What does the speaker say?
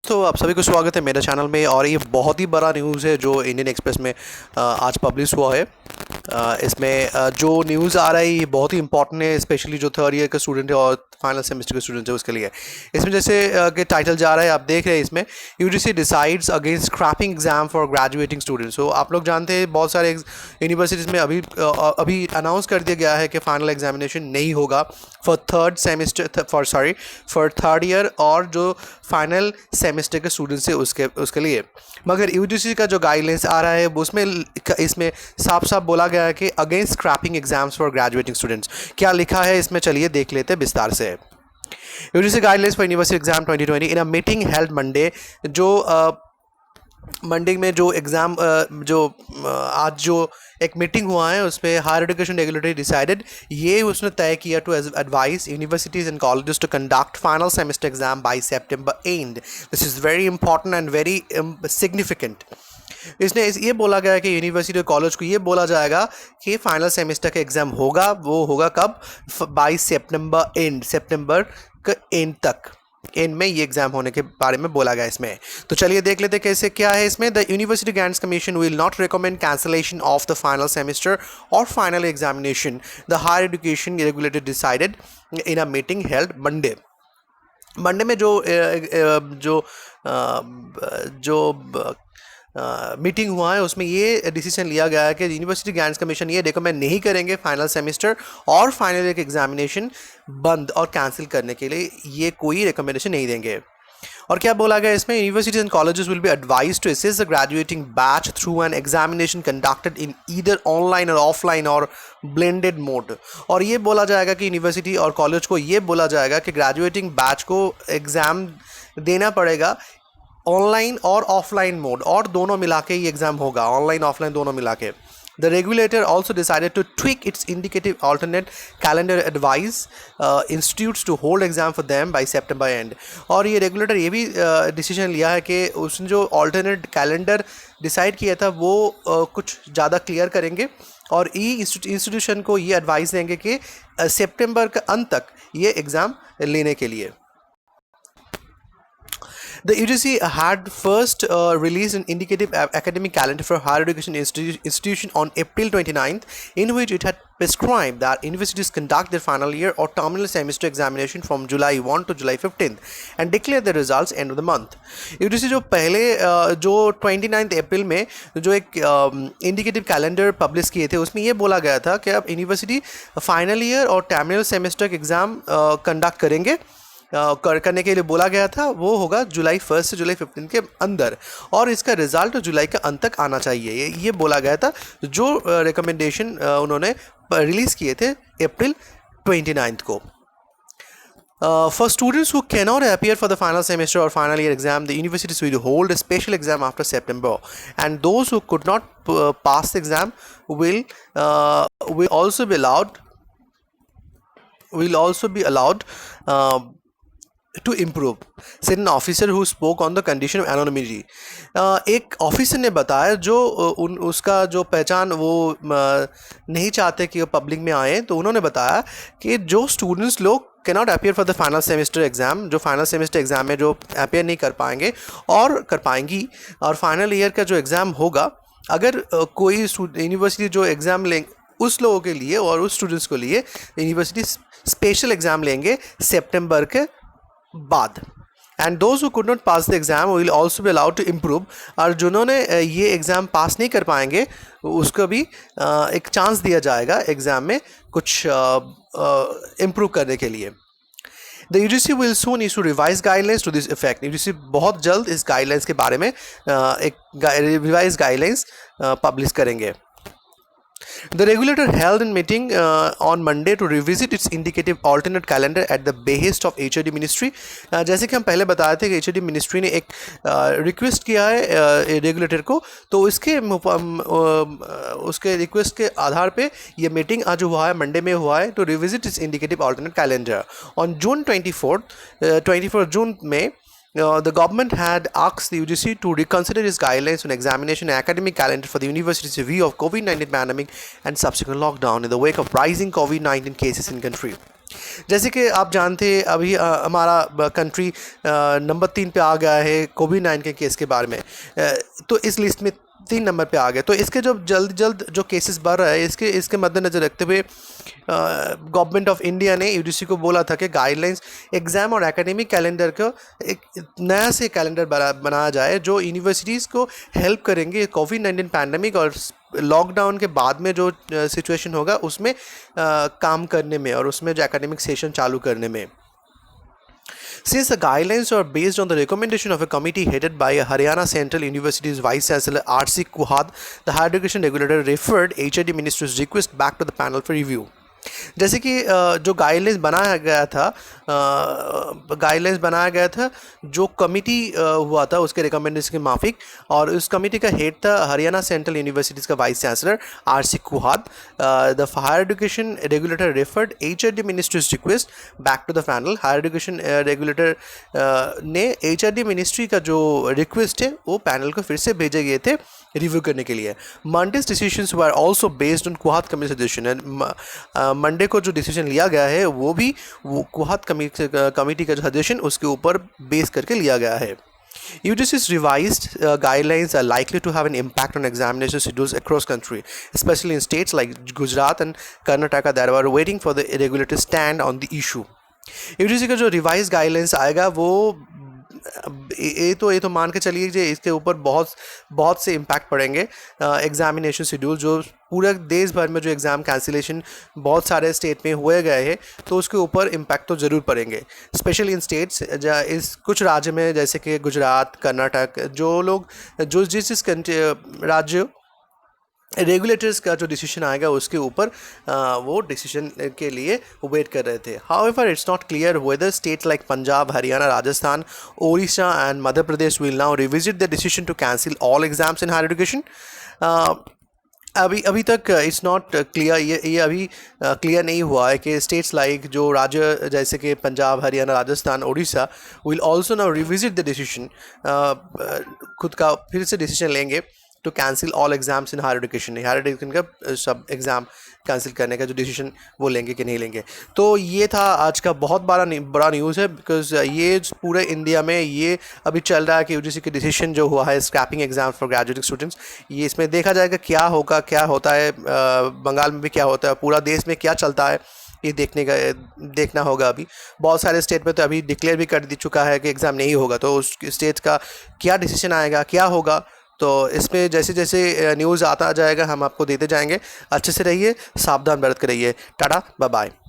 तो आप सभी को स्वागत है मेरे चैनल में। और ये बहुत ही बड़ा न्यूज़ है जो इंडियन एक्सप्रेस में आज पब्लिश हुआ है। इसमें जो न्यूज़ आ रहा है ये बहुत ही इंपॉर्टेंट है, स्पेशली जो थर्ड ईयर के स्टूडेंट है और फाइनल सेमेस्टर के स्टूडेंट है उसके लिए। इसमें जैसे कि टाइटल जा रहा है, आप देख रहे हैं इसमें, UGC decides against scrapping exam for graduating students. तो आप लोग जानते हैं बहुत सारे यूनिवर्सिटीज़ में अभी अनाउंस कर दिया गया है कि फाइनल एग्जामिनेशन नहीं होगा फॉर थर्ड ईयर और जो फाइनल सेमेस्टर के स्टूडेंट्स है उसके लिए। मगर यूजीसी का जो गाइडलाइंस आ रहा है वो इसमें साफ साफ बोला गया है कि against scrapping exams for graduating students. क्या लिखा है इसमें, चलिए देख लेते हैं विस्तार से। UGC guidelines for university exam 2020 in a meeting held Monday. Monday में जो एग्ज़ाम आज जो एक मीटिंग हुआ है उस पर हायर एजुकेशन रेगुलेटरी डिसाइडेड, ये उसने तय किया to advise universities and colleges to conduct final semester exam by September end. This is very important and very significant. इसने ये बोला गया है कि यूनिवर्सिटी और कॉलेज को ये बोला जाएगा कि फाइनल सेमेस्टर का एग्ज़ाम होगा, वो होगा कब, बाय सितंबर के एंड तक। एंड में ये एग्जाम होने के बारे में बोला गया इसमें। तो चलिए देख लेते कैसे क्या है इसमें। The university grants commission will not recommend cancellation of the final semester और final examination, the higher education regulator decided in a meeting held Monday में जो मीटिंग हुआ है उसमें ये डिसीजन लिया गया है कि यूनिवर्सिटी ग्रांट्स कमीशन ये रिकमेंड नहीं करेंगे फाइनल सेमेस्टर और फाइनल एग्जामिनेशन बंद और कैंसिल करने के लिए, ये कोई रिकमेंडेशन नहीं देंगे। और क्या बोला गया इसमें, universities and colleges will be advised to assist the graduating batch through an examination conducted in either online or offline or blended mode. और ये बोला जाएगा कि यूनिवर्सिटी और कॉलेज को ये बोला जाएगा कि ग्रेजुएटिंग बैच को एग्ज़ाम देना पड़ेगा ऑनलाइन और ऑफलाइन मोड, और दोनों मिला के ये एग्ज़ाम होगा, ऑनलाइन ऑफलाइन दोनों मिला के। The regulator also decided to tweak its indicative alternate calendar advise institutes to hold exam for them by September end. और ये रेगुलेटर ये भी डिसीजन लिया है कि उसने जो ऑल्टरनेट कैलेंडर डिसाइड किया था वो कुछ ज़्यादा क्लियर करेंगे और इंस्टीट्यूशन को ये एडवाइस देंगे कि सितंबर के अंत तक ये एग्ज़ाम लेने के लिए। The UGC had first released an indicative academic calendar for higher education institution on April 29th, in which it had prescribed that universities conduct their final year or terminal semester examination from July 1 to July 15th and declare the results end of the month. UGC जो पहले जो 29 अप्रैल में जो एक indicative calendar publish किए थे उसमें ये बोला गया था कि अब यूनिवर्सिटी फाइनल ईयर और टर्मिनल सेमेस्टर एग्ज़ाम कंडक्ट करेंगे, करने के लिए बोला गया था। वो होगा जुलाई 1 से जुलाई 15 के अंदर और इसका रिजल्ट जुलाई के अंत तक आना चाहिए, ये बोला गया था। जो रिकमेंडेशन उन्होंने रिलीज़ किए थे अप्रैल 29 को। For students who cannot appear for the final semester or final year exam, the universities will hold a special exam after September, and those who could not pass the exam will also be allowed to improve, said an officer who spoke on the condition of anonymity. एक officer ने बताया जो उसका जो पहचान वो नहीं चाहते कि वो पब्लिक में आए, तो उन्होंने बताया कि जो स्टूडेंट्स लोग cannot appear for the final semester exam, जो फाइनल सेमेस्टर एग्ज़ाम में जो अपियर नहीं कर पाएंगे और कर पाएंगी, और फाइनल ईयर का जो एग्ज़ाम होगा, अगर कोई यूनिवर्सिटी जो एग्ज़ाम लेंगे उस लोगों के लिए और उस स्टूडेंट्स को लिए यूनिवर्सिटी स्पेशल एग्ज़ाम लेंगे सितंबर के बाद। And those who could not pass the exam will also be allowed to improve, और जिन्होंने ये एग्ज़ाम पास नहीं कर पाएंगे उसको भी एक चांस दिया जाएगा एग्ज़ाम में कुछ इम्प्रूव करने के लिए। The UGC will soon issue revise guidelines to this effect. UGC बहुत जल्द इस गाइडलाइंस के बारे में एक रिवाइज गाइडलाइंस पब्लिश करेंगे। The regulator held a meeting on Monday to revisit its indicative alternate calendar at the behest of HOD Ministry. जैसे कि हम पहले बताए थे कि HOD Ministry ने एक रिक्वेस्ट किया है रेगुलेटर को, तो उसके रिक्वेस्ट के आधार पे ये मीटिंग आज हुआ है, मंडे में हुआ है, to revisit its indicative alternate calendar on June 24 जून में। The government had asked the UGC to reconsider its guidelines on examination and academic calendar for the university's review of COVID-19 pandemic and subsequent lockdown in the wake of rising COVID-19 cases in country. जैसे कि आप जानते हैं अभी हमारा country number 3 पे आ गया है कोविड-19 के केस के बारे में। तो इस लिस्ट में 3 नंबर पे आ गए। तो इसके जो जल्द जल्द जो केसेस बढ़ रहा है इसके इसके मद्देनज़र रखते हुए गवर्नमेंट ऑफ इंडिया ने यूजीसी को बोला था कि गाइडलाइंस एग्ज़ाम और एकेडमिक कैलेंडर को एक नया से कैलेंडर बनाया जाए जो यूनिवर्सिटीज़ को हेल्प करेंगे कोविड-19 पैंडेमिक और लॉकडाउन के बाद में जो सिचुएशन होगा उसमें काम करने में और उसमें जो एकेडमिक सेशन चालू करने में। Since the guidelines are based on the recommendation of a committee headed by Haryana Central University's Vice Chancellor R.C. Kuhad, the Higher Education Regulator referred HRD Ministry's request back to the panel for review. जैसे कि जो guidelines बनाया गया था जो committee हुआ था उसके रिकमेंडेशन के माफिक, और उस कमिटी का हेड था हरियाणा सेंट्रल यूनिवर्सिटीज़ का vice chancellor R.C. Kuhad. The higher education regulator referred HRD ministries request back to the panel. Higher education regulator ने HRD मिनिस्ट्री का जो रिक्वेस्ट है वो पैनल को फिर से भेजे गए थे रिव्यू करने के लिए। Monday's decisions were also based on Kuhad committee suggestion. Monday को जो डिसीजन लिया गया है वो भी कुहाद कमेटी का जो सजेशन उसके ऊपर बेस करके लिया गया है। UGC's revised guidelines are likely to have an impact on examination schedules across country, especially in states like Gujarat and Karnataka that were waiting for the regulator stand on the issue. UGC का जो revised guidelines आएगा वो ये तो मान के चलिए कि इसके ऊपर बहुत से इम्पैक्ट पड़ेंगे। एग्जामिनेशन शेड्यूल जो पूरे देश भर में जो एग्ज़ाम कैंसिलेशन बहुत सारे स्टेट में हुए गए हैं तो उसके ऊपर इम्पैक्ट तो ज़रूर पड़ेंगे, स्पेशली इन स्टेट्स इस कुछ राज्य में जैसे कि गुजरात, कर्नाटक, जो लोग जो जिस राज्य रेगुलेटर्स का जो डिसीजन आएगा उसके ऊपर वो डिसीजन के लिए वेट कर रहे थे। However it's not clear whether states like Punjab, Haryana, Rajasthan, Odisha and Madhya Pradesh will now revisit the decision to cancel all exams in higher education. अभी तक इट्स नॉट क्लियर, ये अभी क्लियर नहीं हुआ है कि स्टेट्स लाइक जो राज्य जैसे कि Punjab, Haryana, Rajasthan, Odisha will also now revisit the decision, खुद का फिर से डिसीजन लेंगे to cancel all exams in higher education. Higher education का सब एग्ज़ाम कैंसिल करने का जो डिसीजन वो लेंगे कि नहीं लेंगे। तो ये था आज का बहुत बड़ा न्यूज़ है, बिकॉज ये पूरे इंडिया में ये अभी चल रहा है कि UGC के डिसीजन जो हुआ है scrapping exam for graduate students, ये इसमें देखा जाएगा क्या होगा, क्या होता है बंगाल में भी क्या होता है, पूरा देश में क्या चलता है, ये देखना होगा। अभी बहुत सारे स्टेट में तो अभी डिक्लेयर भी कर दी चुका है कि एग्ज़ाम नहीं होगा, तो उस स्टेट का क्या डिसीजन आएगा, क्या होगा, तो इसमें जैसे जैसे न्यूज़ आता जाएगा हम आपको देते जाएंगे। अच्छे से रहिए, सावधान बरत कर रहिए। Tata, bye bye.